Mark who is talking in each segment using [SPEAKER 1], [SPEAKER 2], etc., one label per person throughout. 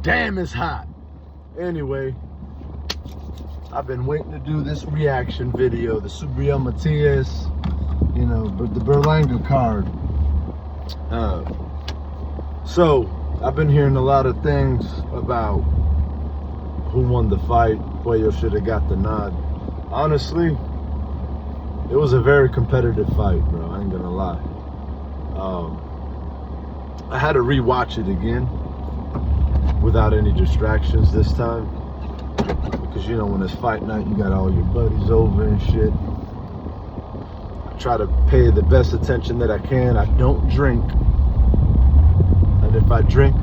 [SPEAKER 1] Damn, it's hot. Anyway, I've been waiting to do this reaction video. The Puello Matias, you know, but the Berlanga card. So I've been hearing a lot of things about who won the fight. Puello should have got the nod. Honestly, it was a very competitive fight, bro. I ain't gonna lie. I had to rewatch it again without any distractions this time, because you know when it's fight night, you got all your buddies over and shit. I try to pay the best attention that I can. I don't drink, and if I drink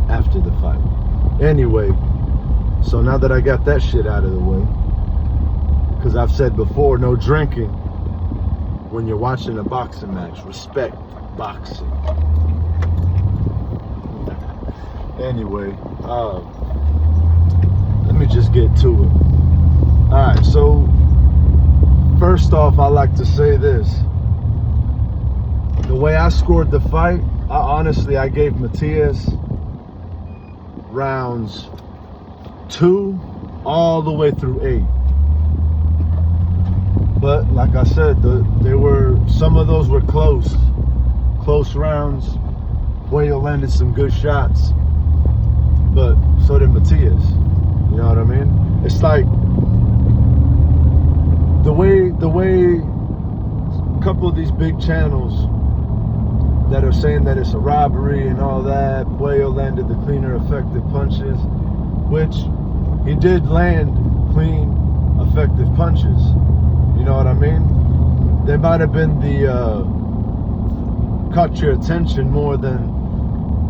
[SPEAKER 1] after the fight. Anyway, so now that I got that shit out of the way, because I've said before, no drinking when you're watching a boxing match. Respect boxing. Anyway, let me just get to it. Alright, so first off, I like to say this. The way I scored the fight, I gave Matias rounds 2 all the way through 8. But like I said, some of those were close rounds. Puello landed some good shots, but so did Matias. You know what I mean? It's like the way a couple of these big channels that are saying that it's a robbery and all that. Puello landed the cleaner, effective punches, which he did land clean, effective punches. You know what I mean? They might have been caught your attention more than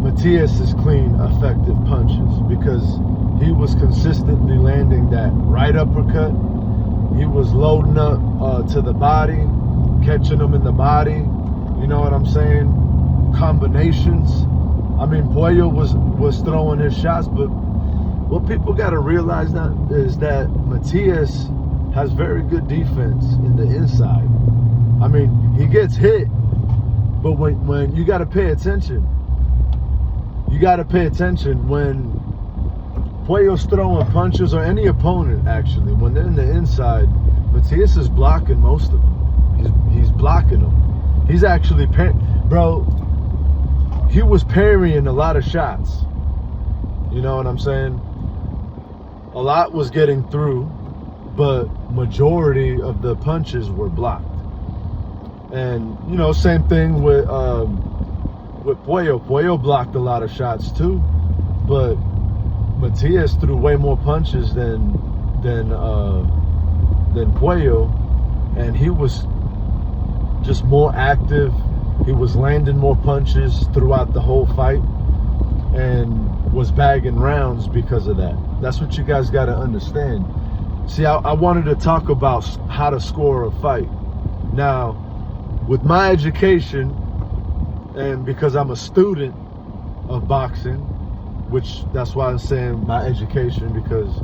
[SPEAKER 1] Matias's clean, effective punches, because he was consistently landing that right uppercut. He was loading up to the body, catching them in the body. You know what I'm saying? Combinations. I mean, Puello was throwing his shots, but what people got to realize now is that Matias has very good defense in the inside. I mean, he gets hit, but when you got to pay attention. You got to pay attention when Puello's throwing punches, or any opponent actually, when they're in the inside, Matias is blocking most of them. He's blocking them. He's actually, bro, he was parrying a lot of shots. You know what I'm saying? A lot was getting through, but majority of the punches were blocked. And, you know, same thing with Puello. Puello blocked a lot of shots too, but Matias threw way more punches than Puello, and he was just more active. He was landing more punches throughout the whole fight and was bagging rounds because of that. That's what you guys got to understand. See, I wanted to talk about how to score a fight. Now, with my education, and because I'm a student of boxing, which that's why I'm saying my education, because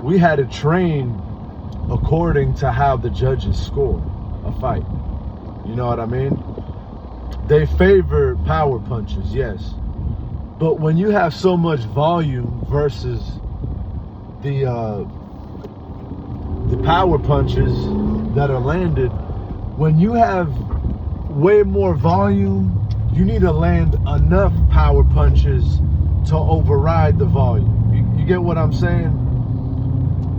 [SPEAKER 1] we had to train according to how the judges score a fight. You know what I mean? They favor power punches, yes. But when you have so much volume versus the power punches that are landed, when you have way more volume, you need to land enough power punches to override the volume. You get what I'm saying?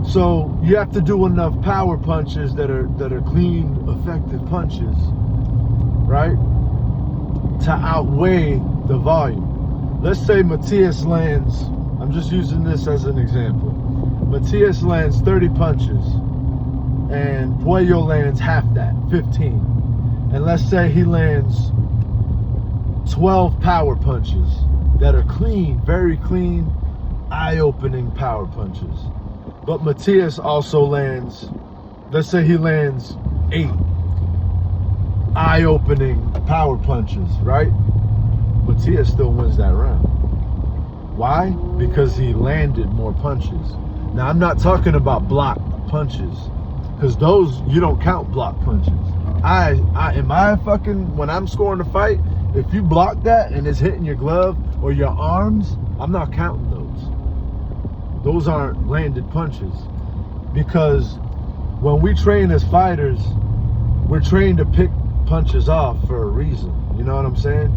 [SPEAKER 1] So you have to do enough power punches that are clean, effective punches, right? To outweigh the volume. Let's say Matias lands, I'm just using this as an example. Matias lands 30 punches and Puello lands half that, 15. And let's say he lands 12 power punches that are clean, very clean, eye-opening power punches. But Matias also lands, let's say he lands 8 eye-opening power punches, right? Matias still wins that round. Why? Because he landed more punches. Now, I'm not talking about block punches, because those, you don't count block punches. When I'm scoring a fight, if you block that and it's hitting your glove or your arms, I'm not counting those. Those aren't landed punches. Because when we train as fighters, we're trained to pick punches off for a reason. You know what I'm saying?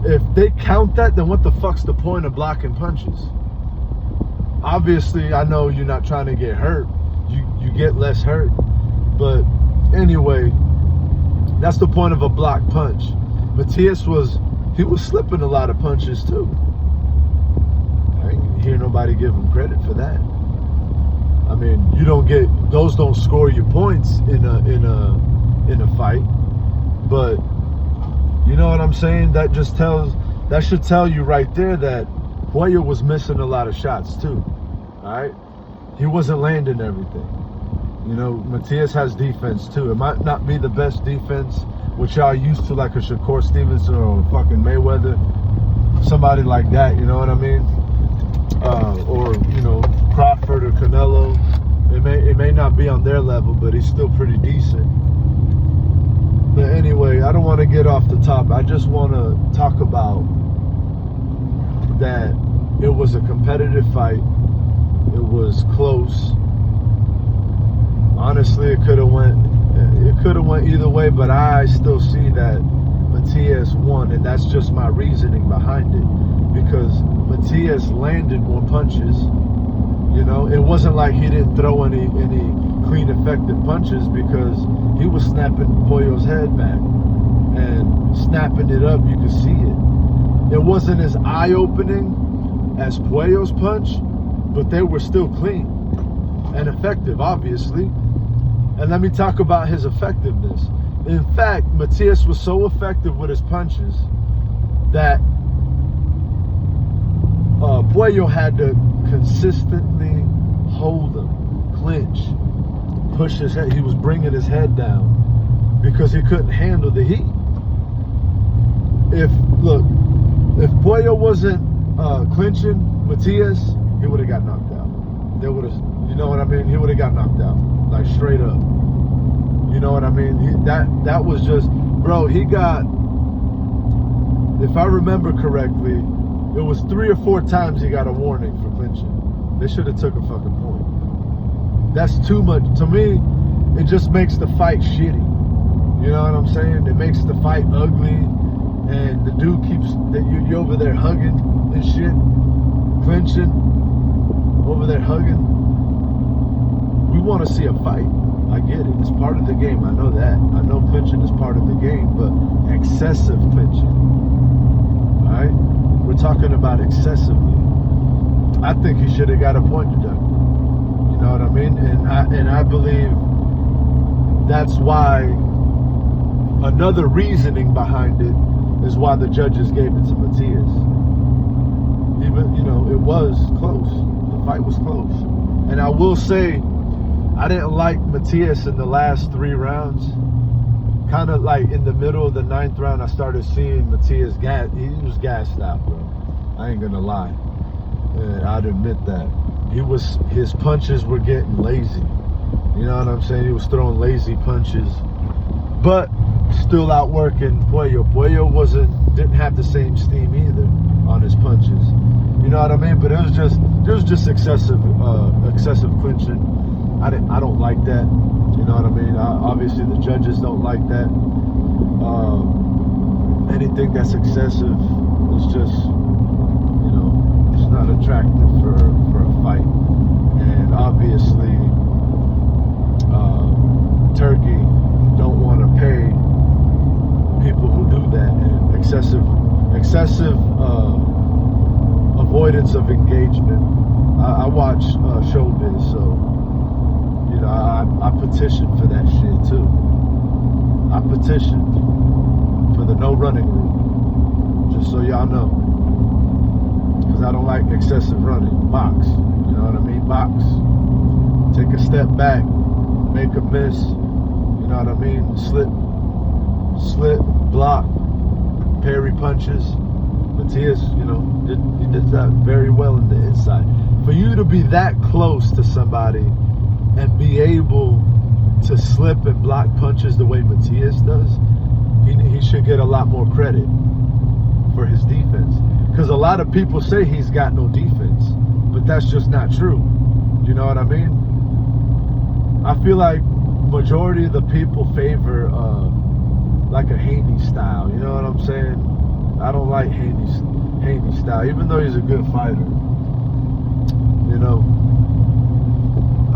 [SPEAKER 1] If they count that, then what the fuck's the point of blocking punches? Obviously, I know you're not trying to get hurt. You get less hurt. But anyway, that's the point of a block punch. Matias was slipping a lot of punches too. I ain't hear nobody give him credit for that. I mean, those don't score you points in a fight. But you know what I'm saying? That should tell you right there that Puello was missing a lot of shots too. All right, he wasn't landing everything. You know, Matias has defense too. It might not be the best defense, which y'all used to, like a Shakur Stevenson or a fucking Mayweather, somebody like that. You know what I mean? Or you know, Crawford or Canelo. It may not be on their level, but he's still pretty decent. But anyway, I don't want to get off the top. I just want to talk about that it was a competitive fight. It was close. Honestly, it could have went either way, but I still see that Matias won, and that's just my reasoning behind it. Because Matias landed more punches. You know, it wasn't like he didn't throw any clean, effective punches, because he was snapping Puello's head back and snapping it up. You could see it. It wasn't as eye-opening as Puello's punch, but they were still clean and effective, obviously. And let me talk about his effectiveness. In fact, Matias was so effective with his punches that Puello had to consistently hold him, clinch, push his head. He was bringing his head down because he couldn't handle the heat. If Puello wasn't clinching Matias, he would have got knocked out. They would have, you know what I mean? He would have got knocked out, like straight up. You know what I mean? That was just, bro. He got, if I remember correctly, it was 3 or 4 times he got a warning for clinching. They should have took a fucking point. That's too much. To me, it just makes the fight shitty. You know what I'm saying? It makes the fight ugly, and the dude keeps, you're over there hugging and shit, clinching, over there hugging. We want to see a fight. I get it. It's part of the game. I know that. I know clinching is part of the game, but excessive clinching. All right? We're talking about excessively. I think he should have got a point deducted. You know what I mean? And I believe that's why, another reasoning behind it is why the judges gave it to Matias. Even, you know, it was close. The fight was close. And I will say, I didn't like Matias in the last 3 rounds. Kind of like in the middle of the 9th round, I started seeing Matias he was gassed out, bro. I ain't gonna lie. And I'd admit that. His punches were getting lazy. You know what I'm saying? He was throwing lazy punches, but still outworking Puello. Puello didn't have the same steam either on his punches. You know what I mean? But it was just excessive clinching. I don't like that. You know what I mean? Obviously, the judges don't like that. Anything that's excessive is just, you know, it's not attractive for a fight. And obviously, Turkey don't want to pay people who do that. And excessive avoidance of engagement. I watch Showbiz, so. You know, I petitioned for that shit too. I petitioned for the no running rule, just so y'all know, because I don't like excessive running. Box, you know what I mean? Box. Take a step back, make a miss. You know what I mean? Slip, block, parry punches. Matias, you know, he did that very well in the inside. For you to be that close to somebody and be able to slip and block punches the way Matias does, he should get a lot more credit for his defense. Because a lot of people say he's got no defense. but that's just not true. You know what I mean? I feel like majority of the people favor like a Haney style. You know what I'm saying? I don't like Haney style, even though he's a good fighter. You know,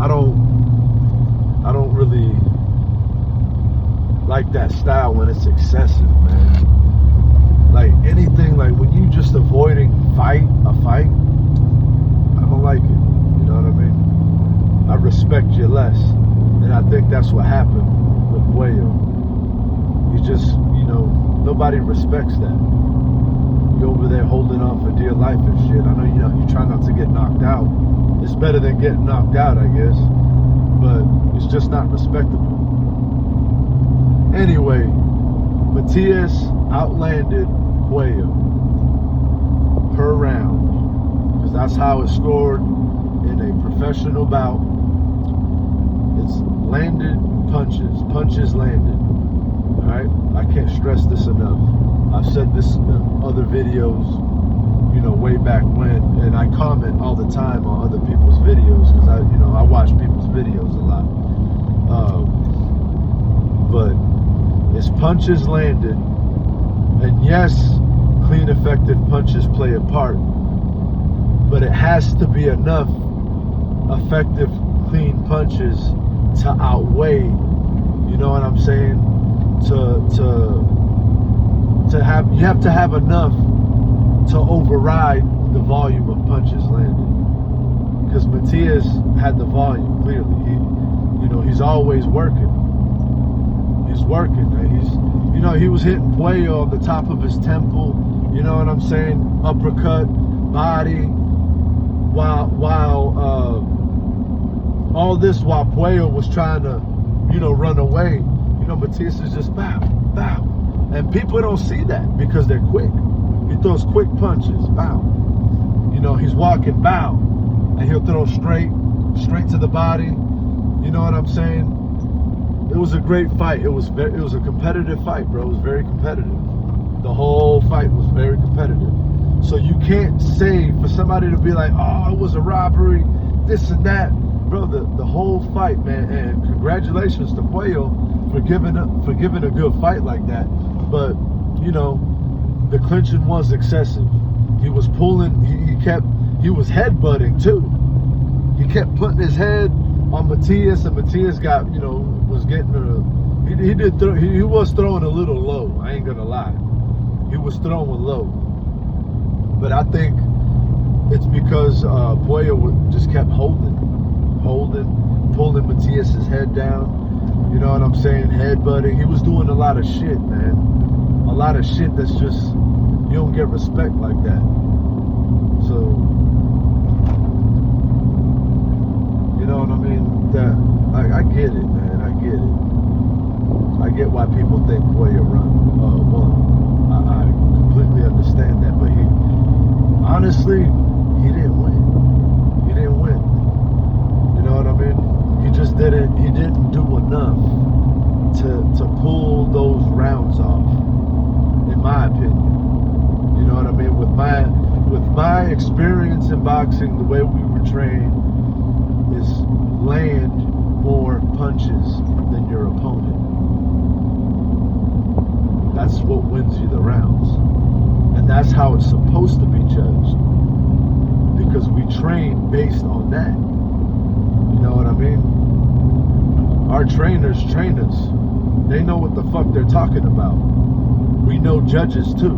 [SPEAKER 1] I don't really like that style when it's excessive, man. Like anything, like when you just avoiding a fight, I don't like it. You know what I mean? I respect you less. And I think that's what happened with Puello. You just, you know, nobody respects that. You're over there holding on for dear life and shit. I know you try not to get knocked out. It's better than getting knocked out, I guess. But it's just not respectable. Anyway, Matias outlanded Puello per round. Because that's how it's scored in a professional bout. It's landed punches landed. Alright? I can't stress this enough. I've said this in other videos, you know, way back when, and I comment all the time on other people's videos because I watch people's videos a lot. But it's punches landed, and yes, clean, effective punches play a part, but it has to be enough effective, clean punches to outweigh, you know what I'm saying? You have to have enough to override the volume of punches landed. Because Matias had the volume, clearly. He's always working. He's working. He was hitting Puello on the top of his temple. You know what I'm saying? Uppercut, body. While all this while Puello was trying to, run away. Matias is just bow, bow. And people don't see that because they're quick. He throws quick punches, bow. He's walking, bow. And he'll throw straight to the body. You know what I'm saying? It was a great fight. It was a competitive fight, bro. It was very competitive. The whole fight was very competitive. So you can't say for somebody to be like, oh, it was a robbery, this and that. Bro, the whole fight, man, and congratulations to Puello for giving a good fight like that. But, the clinching was excessive. He was pulling, he was headbutting too. He kept putting his head on Matias, and Matias got, was getting he was throwing a little low. I ain't gonna lie. He was throwing low. But I think it's because Puello just kept holding, pulling Matias's head down. You know what I'm saying? Headbutting. He was doing a lot of shit, man. A lot of shit that's just, you don't get respect like that. So, you know what I mean? I get it, man. I get it. I get why people think Puello won. I completely understand that, but honestly, he didn't win. He didn't win. You know what I mean? He didn't do enough to pull those rounds off, in my opinion. You know what I mean? With my experience in boxing, the way we were trained is land more punches than your opponent. That's what wins you the rounds. And that's how it's supposed to be judged. Because we train based on that. You know what I mean? Our trainers train us. They know what the fuck they're talking about. We know judges too.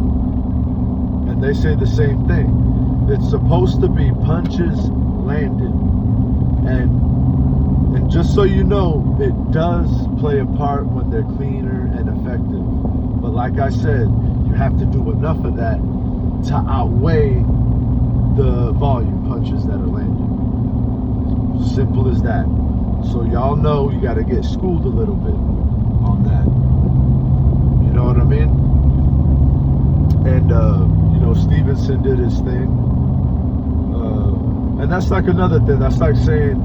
[SPEAKER 1] And they say the same thing. It's supposed to be punches landed. And just so you know, it does play a part when they're cleaner and effective. But like I said, you have to do enough of that to outweigh the volume punches that are landed. Simple as that. So y'all know you got to get schooled a little bit on that. You know what I mean? And Stevenson did his thing. And that's like another thing. That's like saying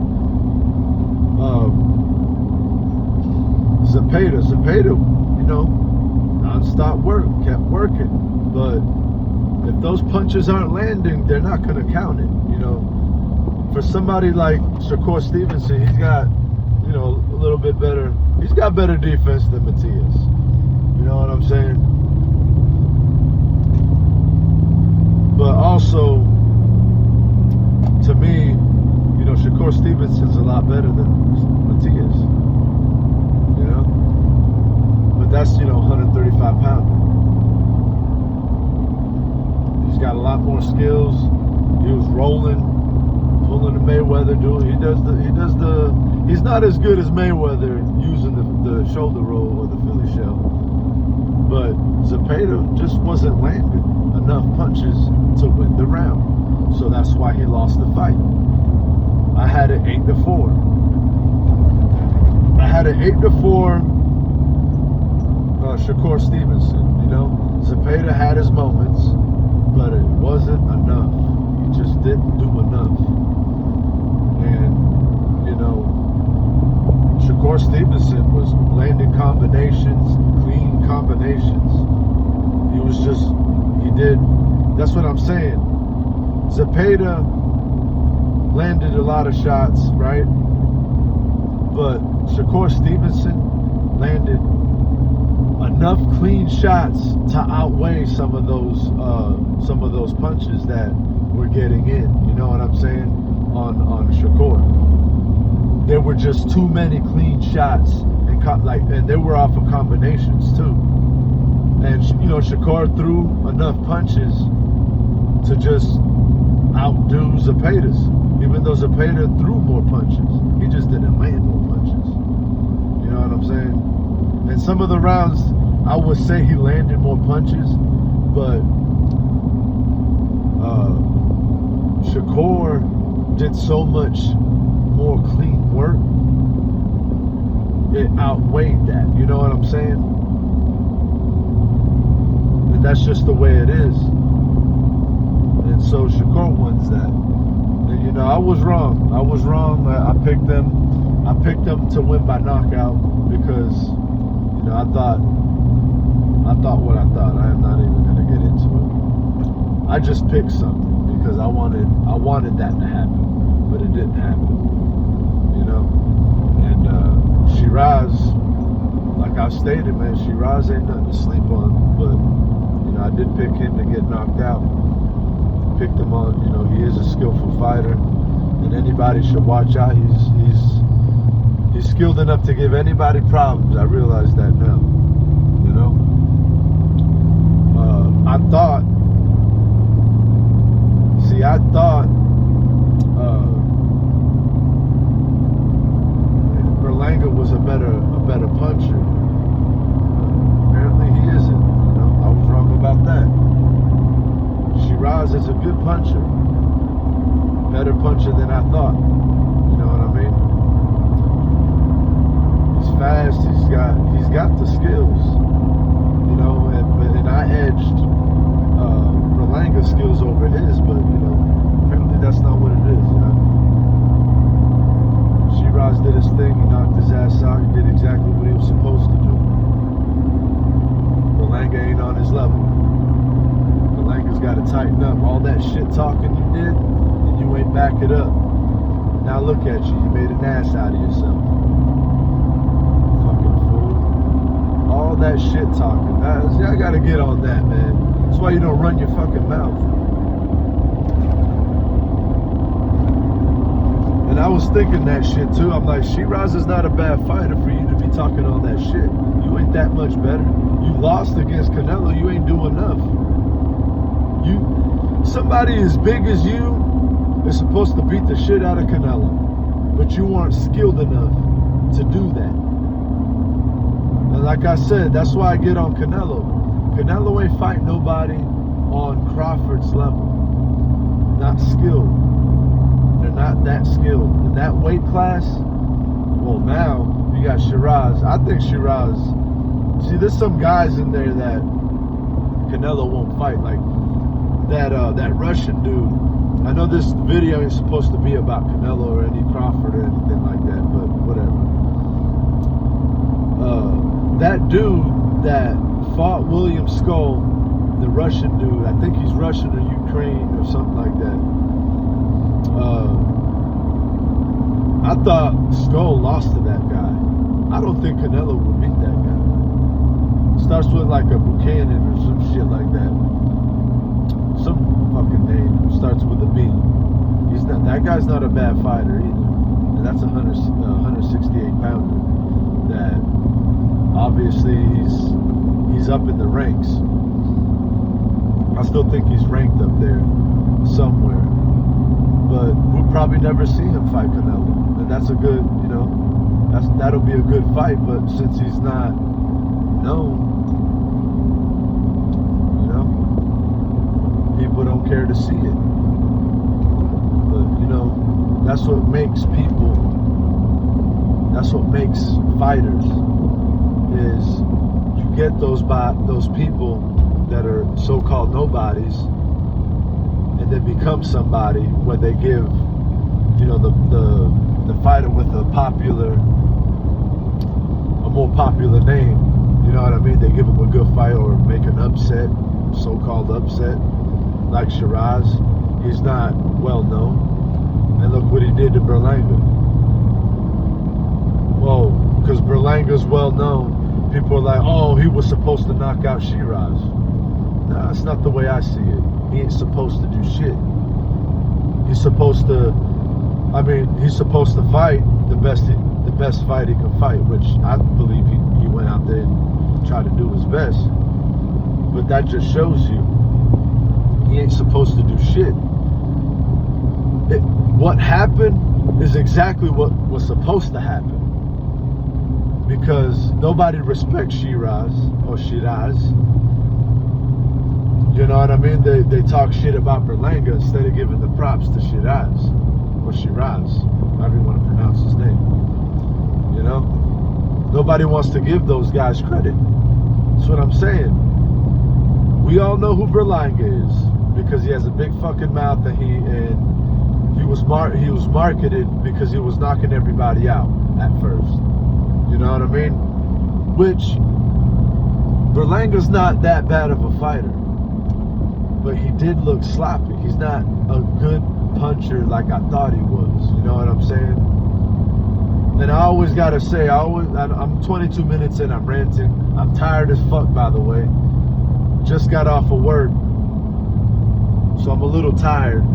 [SPEAKER 1] Zepeda, non-stop work, kept working. But if those punches aren't landing, they're not going to count it. for somebody like Shakur Stevenson, he's got, you know, a little bit better. He's got better defense than Matias. You know what I'm saying? But also, to me, you know, Shakur Stevenson's a lot better than Matias. You know? But that's, you know, 135 pounder. He's got a lot more skills. He was rolling, pulling the Mayweather dude. He's not as good as Mayweather using the shoulder roll or the Philly shell. But Zepeda just wasn't landing enough punches to win the round. So that's why he lost the fight. I had it 8-4. I had it 8-4 Shakur Stevenson, you know. Zepeda had his moments, but it wasn't enough. He just didn't do enough. And, you know, Shakur Stevenson was landing combinations, clean combinations. He was just, that's what I'm saying. Zepeda landed a lot of shots, right? But Shakur Stevenson landed enough clean shots to outweigh some of those punches that were getting in. You know what I'm saying? On Shakur, there were just too many clean shots, and they were off of combinations too. And you know, Shakur threw enough punches to just outdo Zepeda's. Even though Zepeda threw more punches, he just didn't land more punches. You know what I'm saying? And some of the rounds, I would say he landed more punches, but Shakur did so much more clean work, it outweighed that. You know what I'm saying? And that's just the way it is. And so Shakur wins that. And, you know, I was wrong. I picked them to win by knockout because, you know, I thought what I thought. I am not even going to get into it. I just picked something because I wanted that to happen, but it didn't happen. You know? And Shiraz, like I stated, man, Shiraz ain't nothing to sleep on. But, you know, I did pick him to get knocked out. Picked him on, you know, he is a skillful fighter, and anybody should watch out. He's skilled enough to give anybody problems. I realize that now. You know, I thought Berlanga was a better puncher. Apparently he isn't. You know, I was wrong about that. Shiraz is a good puncher. Better puncher than I thought. You know what I mean? He's fast, he's got the skills. You know, and I edged Berlanga's skills over his, but you know, apparently that's not what it is, you know. Shiraz did his thing, he knocked his ass out, he did exactly what he was supposed to do. Berlanga ain't on his level. Berlanga's got to tighten up. All that shit talking you did, and you ain't back it up. Now look at you. You made an ass out of yourself. Fucking fool. All that shit talking. See, I got to get on that, man. That's why you don't run your fucking mouth. And I was thinking that shit too. I'm like, Shiraz is not a bad fighter for you to be talking all that shit. You ain't that much better. You lost against Canelo. You ain't doing enough. Somebody as big as you is supposed to beat the shit out of Canelo, but you aren't skilled enough to do that. And like I said, that's why I get on Canelo. Canelo ain't fight nobody on Crawford's level. Not skilled. They're not that skilled. In that weight class, well, now you got Shiraz. I think Shiraz, see, there's some guys in there that Canelo won't fight, like that Russian dude. I know this video ain't supposed to be about Canelo or any Crawford or anything like that, but whatever. That dude that fought William Skull, the Russian dude, I think he's Russian or Ukraine or something like that. I thought Skull lost to that guy. I don't think Canelo will beat that guy. Starts with like a Buchanan or some shit like that. Some fucking name starts with a B. He's not. That guy's not a bad fighter either. And that's 168 pounder. That obviously he's up in the ranks. I still think he's ranked up there somewhere. But we'll probably never see him fight Canelo. And that's a good, that'll be a good fight. But since he's not known, people don't care to see it. But that's what makes people. That's what makes fighters. Is you get those people that are so-called nobodies, and then become somebody when they give, the fighter with a more popular name. You know what I mean? They give him a good fight or make an upset, so-called upset, like Shiraz. He's not well known, and look what he did to Berlanga. Well, because Berlanga's well known, people are like, oh, he was supposed to knock out Shiraz. Nah, it's not the way I see it. He ain't supposed to do shit. He's supposed to fight the best fight he can fight, which I believe he went out there and tried to do his best. But that just shows you he ain't supposed to do shit. What happened is exactly what was supposed to happen. Because nobody respects Shiraz. You know what I mean? They talk shit about Berlanga instead of giving the props to Shiraz. Or Shiraz. However you want to pronounce his name. Nobody wants to give those guys credit. That's what I'm saying. We all know who Berlanga is because he has a big fucking mouth, and he was marketed because he was knocking everybody out at first. You know what I mean? Which Berlanga's not that bad of a fighter, but he did look sloppy. He's not a good puncher like I thought he was. You know what I'm saying? And I always gotta say, I'm 22 minutes in, I'm ranting. I'm tired as fuck, by the way. Just got off of work, so I'm a little tired.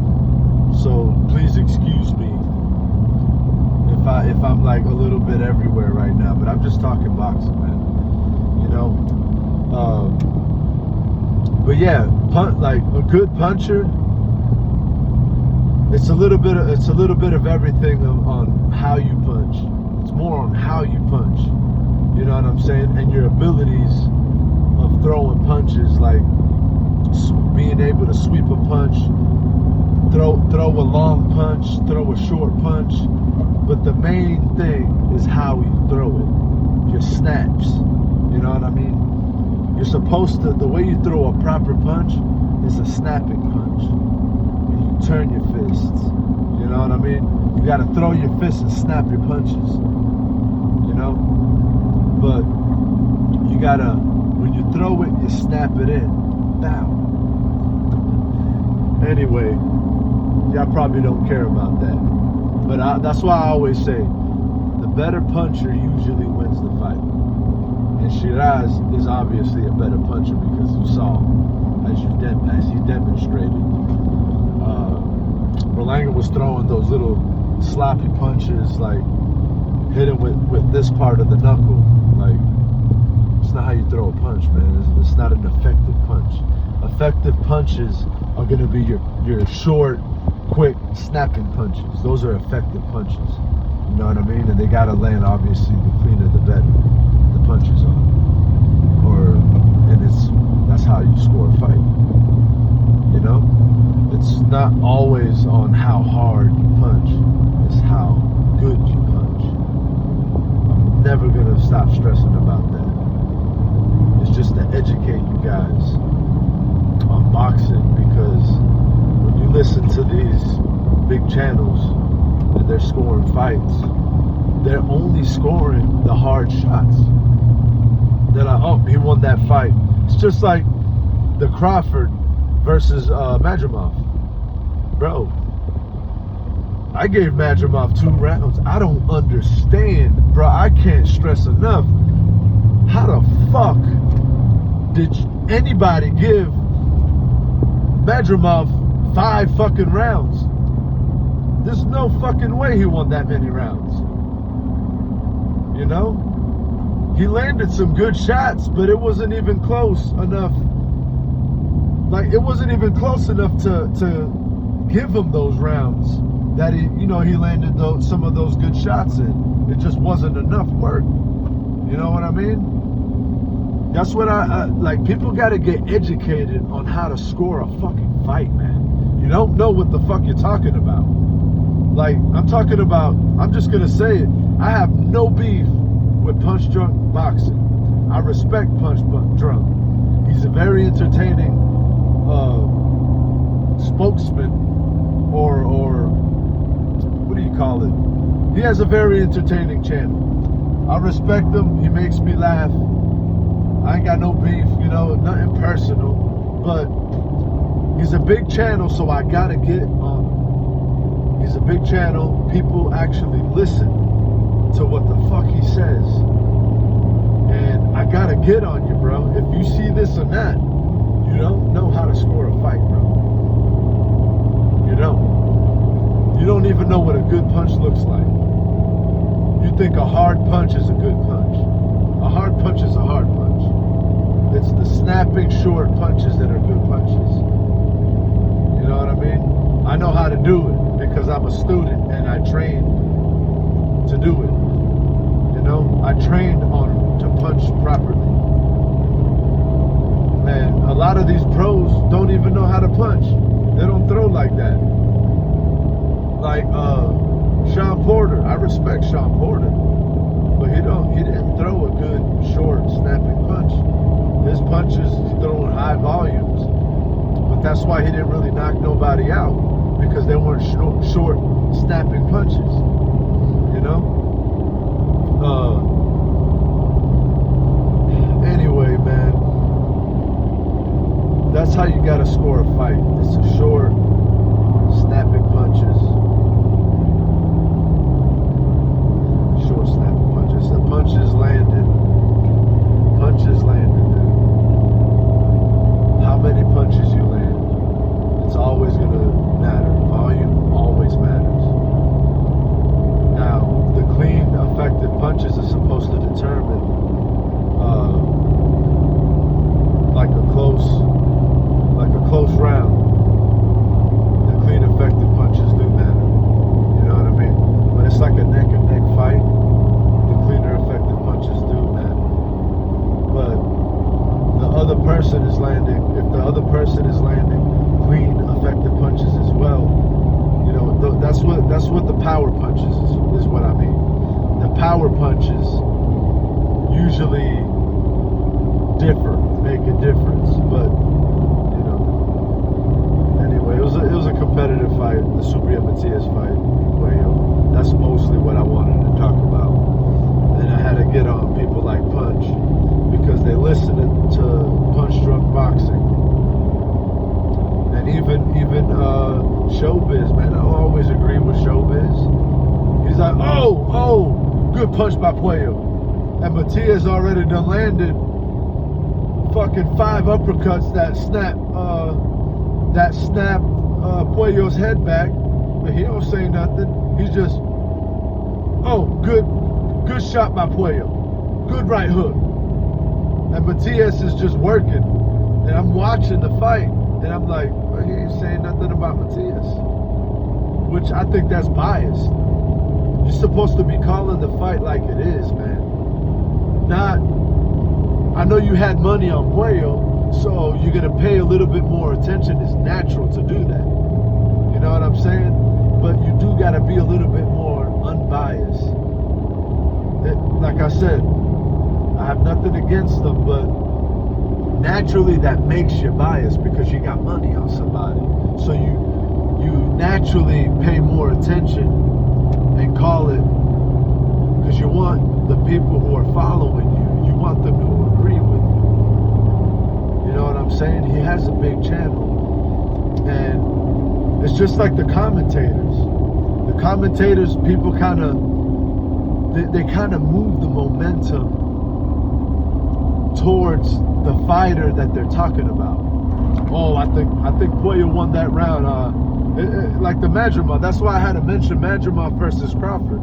[SPEAKER 1] So please excuse me if I'm like a little bit everywhere right now. But I'm just talking boxing, man. But yeah, like a good puncher. It's a little bit of everything on how you punch. It's more on how you punch. You know what I'm saying? And your abilities of throwing punches, like being able to sweep a punch, throw a long punch, throw a short punch. But the main thing is how you throw it. Your snaps. You know what I mean? You're supposed to, the way you throw a proper punch is a snapping punch. Turn your fists. You know what I mean? You gotta throw your fists and snap your punches. But you gotta, when you throw it, you snap it in. Bow. Anyway, y'all probably don't care about that. But that's why I always say, the better puncher usually wins the fight. And Shiraz is obviously a better puncher because you saw, as he demonstrated. Berlanga was throwing those little sloppy punches, like hitting with this part of the knuckle. Like, it's not how you throw a punch, man. It's not an effective punch. Effective punches are going to be your short, quick, snapping punches. Those are effective punches. You know what I mean? And they got to land, obviously, the cleaner the better the punches are. That's how you score a fight. It's not always on how hard you punch, it's how good you punch. I'm never gonna stop stressing about that. It's just to educate you guys on boxing, because when you listen to these big channels and they're scoring fights, they're only scoring the hard shots. They're like, oh, he won that fight. It's just like the Crawford versus Madrimov. Bro, I gave Madrimov 2 rounds. I don't understand, bro. I can't stress enough. How the fuck did anybody give Madrimov 5 fucking rounds? There's no fucking way he won that many rounds. You know? He landed some good shots, but it wasn't even close enough. Like, it wasn't even close enough to give him those rounds that he landed some of those good shots in. It just wasn't enough work. You know what I mean? That's what I like. People got to get educated on how to score a fucking fight, man. You don't know what the fuck you're talking about. Like, I'm just gonna say it. I have no beef with Punch Drunk Boxing. I respect Punch Drunk. He's a very entertaining spokesman, or what do you call it? He has a very entertaining channel. I respect him. He makes me laugh. I ain't got no beef, nothing personal. But he's a big channel, so I gotta get on him. He's a big channel. People actually listen to what the fuck he says. And I gotta get on you, bro. If you see this or that, you don't know how to score a fight, bro. You don't. You don't even know what a good punch looks like. You think a hard punch is a good punch. A hard punch is a hard punch. It's the snapping short punches that are good punches. You know what I mean? I know how to do it because I'm a student and I train to do it. I trained on to punch properly. And a lot of these pros don't even know how to punch. They don't throw like that. Like Sean Porter. I respect Sean Porter. But he didn't throw a good short snapping punch. His punches, he's throwing high volumes. But that's why he didn't really knock nobody out, because they weren't short snapping punches. Anyway, man, that's how you gotta score a fight. It's a short snapping punches. Short snapping punches. The punches landed. Punches landed, dude. How many punches you land? It's always gonna matter. Volume always matters. Now, the clean, effective punches are supposed to determine like a close round. The clean, effective punches do matter. You know what I mean? When it's like a neck and neck fight, the cleaner, effective punches do matter. But the other person is landing. If the other person is landing clean, effective punches as well, that's what the power punches is what I mean. The power punches usually differ, make a difference. But anyway, it was a competitive fight, the Subriel Matias fight, Puello. That's mostly what I wanted to talk about. And I had to get on people like Punch because they listen to Punch Drunk Boxing. And even Showbiz, man, I don't always agree with Showbiz. He's like, oh, good punch by Puello. And Matias already done landed fucking 5 uppercuts that snap Puello's head back, but he don't say nothing. He's just, good shot by Puello, good right hook. And Matias is just working, and I'm watching the fight, and I'm like, well, he ain't saying nothing about Matias, which I think that's biased. You're supposed to be calling the fight like it is, man. Not, I know you had money on Puello, so you're going to pay a little bit more attention. It's natural to do that. You know what I'm saying? But you do got to be a little bit more unbiased. Like I said, I have nothing against them, but naturally that makes you biased because you got money on somebody. So you naturally pay more attention and call it, because you want the people who are following you want them to agree with you. You know what I'm saying? He has a big channel, and it's just like the commentators. The the commentators, people kind of, they kind of move the momentum towards the fighter that they're talking about. Oh, I think Puello won that round. Like the Madrimov. That's why I had to mention Madrimov versus Crawford.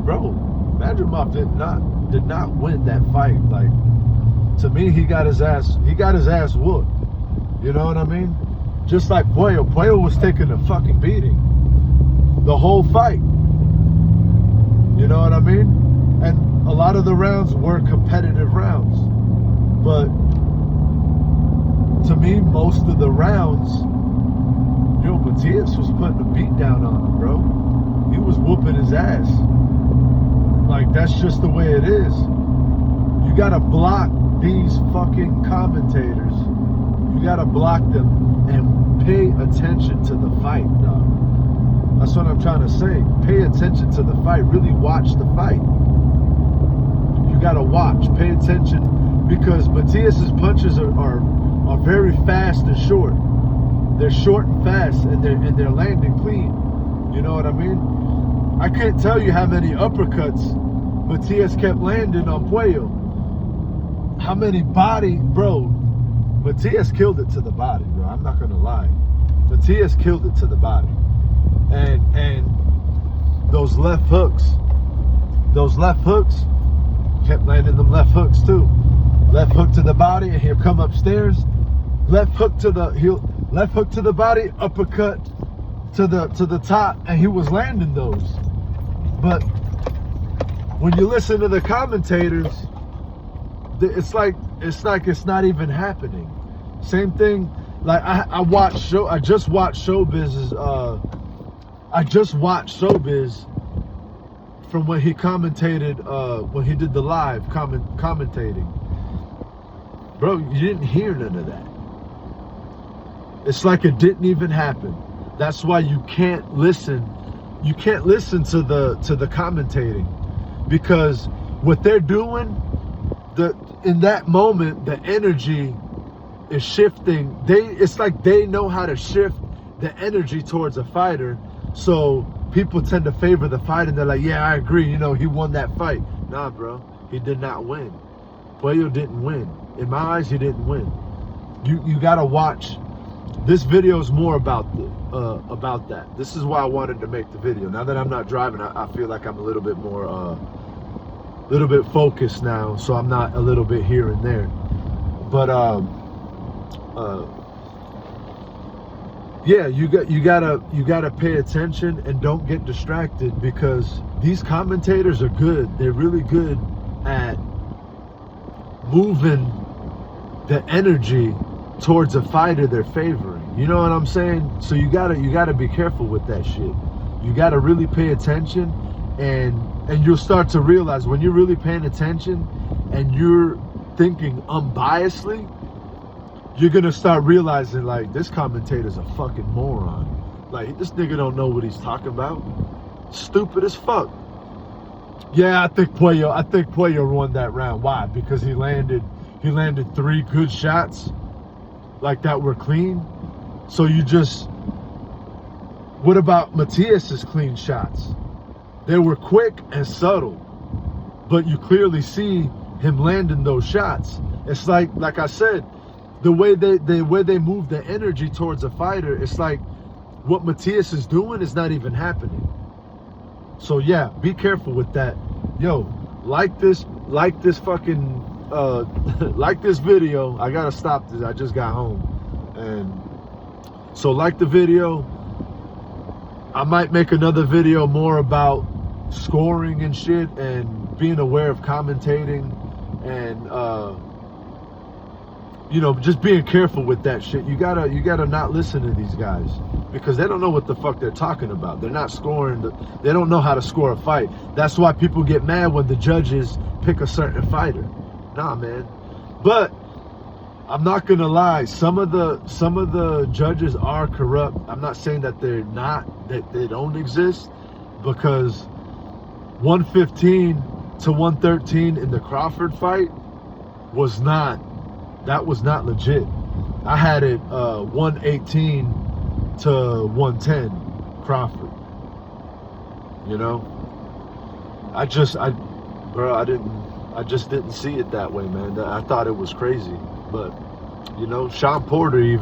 [SPEAKER 1] Bro, Madrimov did not win that fight. Like, to me, he got his ass whooped. You know what I mean? Just like Puello. Puello was taking a fucking beating the whole fight. You know what I mean? And a lot of the rounds were competitive rounds. But to me, most of the rounds, Matias was putting a beat down on him, bro. He was whooping his ass. Like, that's just the way it is. You gotta block these fucking commentators. You gotta block them and pay attention to the fight, dog. That's what I'm trying to say. Pay attention to the fight. Really watch the fight. You gotta watch. Pay attention, because Matias's punches are very fast and short. They're short and fast, and they're landing clean. You know what I mean? I can't tell you how many uppercuts Matias kept landing on Puello. How many body, bro? Matias killed it to the body, bro. I'm not gonna lie. Matias killed it to the body. And those left hooks kept landing them left hooks too. Left hook to the body, and he'll come upstairs. Left hook to the body, uppercut to the top, and he was landing those. But when you listen to the commentators, it's like it's not even happening. Same thing. Like I just watched Showbiz from when he commentated, when he did the live commentating. Bro, you didn't hear none of that. It's like it didn't even happen. That's why you can't listen. You can't listen to the commentating, because what they're doing, in that moment, the energy is shifting. It's like they know how to shift the energy towards a fighter. So people tend to favor the fight, and they're like, yeah, I agree. He won that fight. Nah, bro, he did not win. Puello didn't win. In my eyes, he didn't win. You gotta watch. This video is more about that. This is why I wanted to make the video. Now that I'm not driving, I feel like I'm a little bit more, little bit focused now, so I'm not a little bit here and there. But yeah, you gotta pay attention and don't get distracted, because these commentators are good. They're really good at moving the energy towards a fighter they're favoring. You know what I'm saying? So you gotta be careful with that shit. You gotta really pay attention, and you'll start to realize, when you're really paying attention and you're thinking unbiasedly, you're gonna start realizing, like, this commentator's a fucking moron. Like, this nigga don't know what he's talking about. Stupid as fuck. Yeah, I think Puello won that round. Why? Because he landed 3 good shots like that were clean. So what about Matias's clean shots? They were quick and subtle, but you clearly see him landing those shots. It's like I said, the way they move the energy towards a fighter, it's like what Matias is doing is not even happening. So yeah, be careful with that. Yo, like this fucking like this video. I gotta stop this. I just got home, and so like the video. I might make another video more about scoring and shit, and being aware of commentating, and just being careful with that shit. You gotta not listen to these guys, because they don't know what the fuck they're talking about. They're not scoring. They don't know how to score a fight. That's why people get mad when the judges pick a certain fighter. Nah, man. But I'm not gonna lie. Some of the judges are corrupt. I'm not saying that they're not, that they don't exist, because 115 to 113 in the Crawford fight was not legit. I had it 118 to 110 Crawford. You know, I just didn't see it that way, man. I thought it was crazy, but you know, Sean Porter he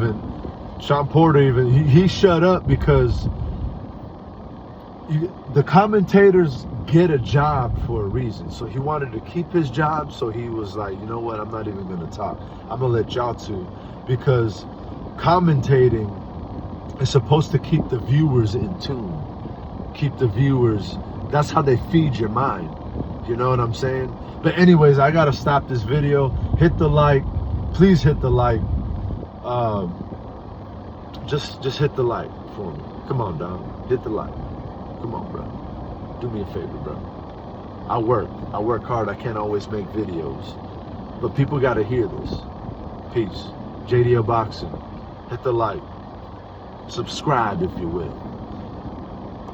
[SPEAKER 1] shut up because the commentators get a job for a reason. So he wanted to keep his job. So he was like, you know what? I'm not even going to talk. I'm going to let y'all two, because commentating is supposed to keep the viewers in tune. Keep the viewers. That's how they feed your mind. You know what I'm saying? But anyways, I got to stop this video. Hit the like. Please hit the like. Just hit the like for me. Come on, dog. Hit the like. Come on, bro. Do me a favor, bro. I work hard. I can't always make videos, but people got to hear this. Peace. JDL Boxing. Hit the like. Subscribe if you will.